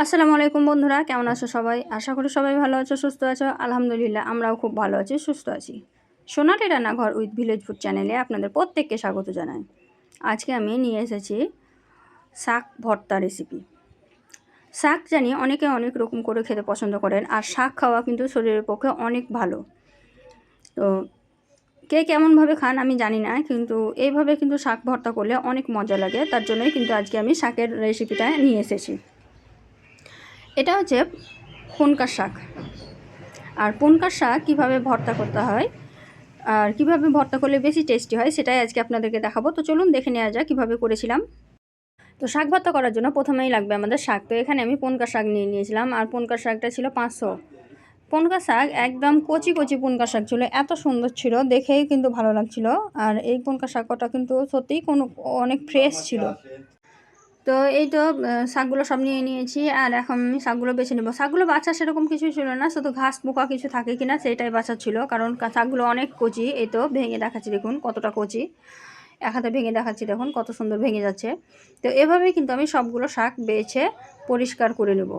আসসালামু আলাইকুম বন্ধুরা, কেমন আছো সবাই? আশা করি সবাই ভালো আছো, সুস্থ আছো। আলহামদুলিল্লাহ আমরাও খুব ভালো আছি, সুস্থ আছি। সোনালি রান্নাঘর উইথ ভিলেজ ফুড চ্যানেলে আপনাদের প্রত্যেককে স্বাগত জানাই। আজকে আমি নিয়ে এসেছি শাক ভর্তা রেসিপি। শাক জানি অনেকে অনেক রকম করে খেতে পছন্দ করেন, আর শাক খাওয়া কিন্তু শরীরের পক্ষে অনেক ভালো। তো কে কেমনভাবে খান আমি জানি না, কিন্তু এইভাবে কিন্তু শাক ভর্তা করলে অনেক মজা লাগে। তার জন্যই কিন্তু আজকে আমি শাকের রেসিপিটা নিয়ে এসেছি। এটা হচ্ছে পুনকা শাক। আর পুনকা শাক কীভাবে ভর্তা করতে হয় আর কীভাবে ভর্তা করলে বেশি টেস্টি হয় সেটাই আজকে আপনাদেরকে দেখাবো। তো চলুন দেখে নেওয়া যাক কীভাবে করেছিলাম। তো শাক ভর্তা করার জন্য প্রথমেই লাগবে আমাদের শাক। তো এখানে আমি পুনকা শাক নিয়ে নিয়েছিলাম, আর পুনকা শাকটা ছিল 500। পুনকা শাক একদম কচি কচি পুনকা শাক ছিল, এত সুন্দর ছিল, দেখেই কিন্তু ভালো লাগছিল। আর এই পুনকা শাকটা কিন্তু সত্যিই অনেক ফ্রেশ ছিল। তো এই তো শাকগুলো সব নিয়ে নিয়েছি, আর এখন আমি শাকগুলো বেছে নেব। শাকগুলো বাছা সেরকম কিছুই ছিল না, শুধু ঘাস পোকা কিছু থাকে কিনা সেটাই বাছা ছিল, কারণ শাকগুলো অনেক কচি। এই তো ভেঙে দেখাচ্ছি, দেখুন কতটা কচি। এক হাতে ভেঙে দেখাচ্ছি, দেখুন কত সুন্দর ভেঙে যাচ্ছে। তো এভাবেই কিন্তু আমি সবগুলো শাক বেছে পরিষ্কার করে নেব।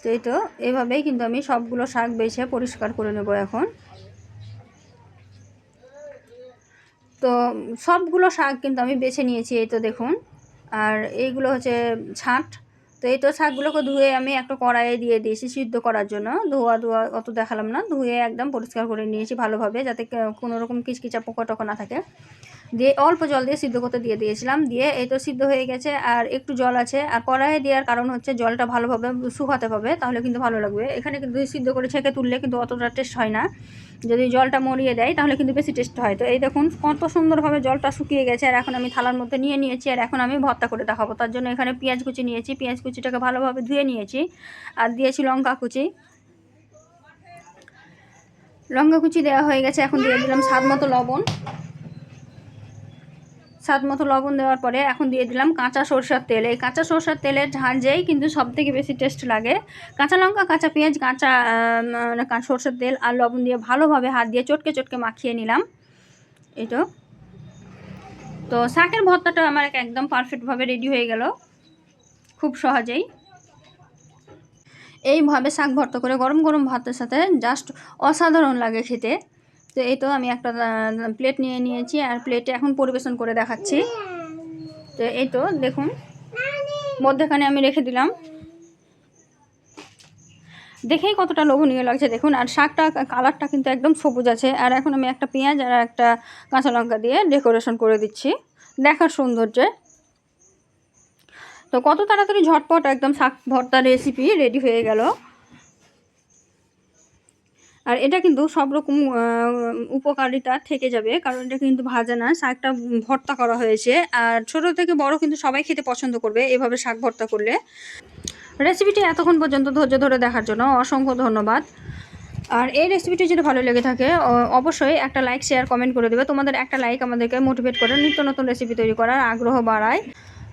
তো এই তো এভাবেই কিন্তু আমি সবগুলো শাক বেছে পরিষ্কার করে নেব এখন। তো সবগুলো শাক কিন্তু আমি বেছে নিয়েছি, এই তো দেখুন। আর এইগুলো হচ্ছে ছাঁট। তো এই তো শাকগুলোকে ধুয়ে আমি একটা কড়াইয়ে দিয়ে দিয়েছি সিদ্ধ করার জন্য। ধোয়া অত দেখালাম না, ধুয়ে একদম পরিষ্কার করে নিয়েছি ভালোভাবে, যাতে কোনো রকম কিচকিচা পোকা টোকা না থাকে। দিয়ে অল্প জল দিয়ে সিদ্ধ করতে দিয়ে দিয়েছিলাম। দিয়ে এই তো সিদ্ধ হয়ে গেছে, আর একটু জল আছে। আর কড়াইয়ে দেওয়ার কারণ হচ্ছে জলটা ভালোভাবে শুকাতে হবে, তাহলে কিন্তু ভালো লাগবে। এখানে কিন্তু সিদ্ধ করে ছেঁকে তুললে কিন্তু অতটা টেস্ট হয় না, যদি জলটা মরিয়ে দেয় তাহলে কিন্তু বেশি টেস্ট হয়। তো এই দেখুন কত সুন্দরভাবে জলটা শুকিয়ে গেছে, আর এখন আমি থালার মধ্যে নিয়ে নিয়েছি। আর এখন আমি ভর্তা করে দেখাবো। তার জন্য এখানে পেঁয়াজ কুচি নিয়েছি, পেঁয়াজ কুচিটাকে ভালোভাবে ধুয়ে নিয়েছি। আর দিয়েছি লঙ্কা কুচি। লঙ্কা কুচি দেওয়া হয়ে গেছে, এখন দিয়ে দিলাম স্বাদ মতো লবণ। স্বাদ মতো লবণ দেওয়ার পরে এখন দিয়ে দিলাম কাঁচা সরষের তেল। এই কাঁচা সরষের তেলের ঝাঁঝেই কিন্তু সবথেকে বেশি টেস্ট লাগে। কাঁচা লঙ্কা, কাঁচা পেঁয়াজ, কাঁচা সরষের তেল আর লবণ দিয়ে ভালোভাবে হাত দিয়ে চটকে চটকে মাখিয়ে নিলাম। এই তো শাকের ভর্তাটা আমার একদম পারফেক্টভাবে রেডি হয়ে গেল খুব সহজেই। এইভাবে শাক ভর্তা করে গরম গরম ভাতের সাথে জাস্ট অসাধারণ লাগে খেতে। তো এই তো আমি একটা প্লেট নিয়ে নিয়েছি, আর প্লেটে এখন পরিবেশন করে দেখাচ্ছি। তো এই তো দেখুন মধ্যেখানে আমি রেখে দিলাম, দেখেই কতটা লোভনীয় লাগছে দেখুন। আর শাকটা কালারটা কিন্তু একদম সবুজ আছে। আর এখন আমি একটা পেঁয়াজ আর একটা কাঁচা লঙ্কা দিয়ে ডেকোরেশন করে দিচ্ছি দেখার সৌন্দর্যে। তো কত তাড়াতাড়ি ঝটপট একদম শাক ভর্তা রেসিপি রেডি হয়ে গেল। আর এটা কিন্তু সব রকম উপকারিতা থেকে যাবে, কারণ এটা কিন্তু ভাজা না, শাকটা ভর্তা করা হয়েছে। আর ছোট থেকে বড় কিন্তু সবাই খেতে পছন্দ করবে এভাবে শাক ভর্তা করলে। রেসিপিটি এতক্ষণ পর্যন্ত ধৈর্য ধরে দেখার জন্য অসংখ্য ধন্যবাদ। আর এই রেসিপিটি যদি ভালো লেগে থাকে অবশ্যই একটা লাইক, শেয়ার, কমেন্ট করে দেবে। তোমাদের একটা লাইক আমাদেরকে মোটিভেট করে নিত্য নতুন রেসিপি তৈরি করার আগ্রহ বাড়ায়।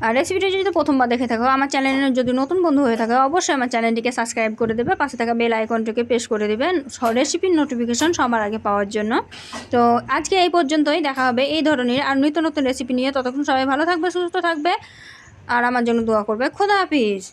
আর রেসিপিটি যদি প্রথমবার দেখে থাকো, আমার চ্যানেলে যদি নতুন বন্ধু হয়ে থাকে, অবশ্যই আমার চ্যানেলটিকে সাবস্ক্রাইব করে দেবে, পাশে থাকা বেল আইকনটিকে প্রেস করে দেবেন রেসিপির নোটিফিকেশন সবার আগে পাওয়ার জন্য। তো আজকে এই পর্যন্তই, দেখা হবে এই ধরনের আর নিত্য নতুন রেসিপি নিয়ে। ততক্ষণ সবাই ভালো থাকবে, সুস্থ থাকবে, আর আমার জন্য দোয়া করবে। খোদা হাফিজ।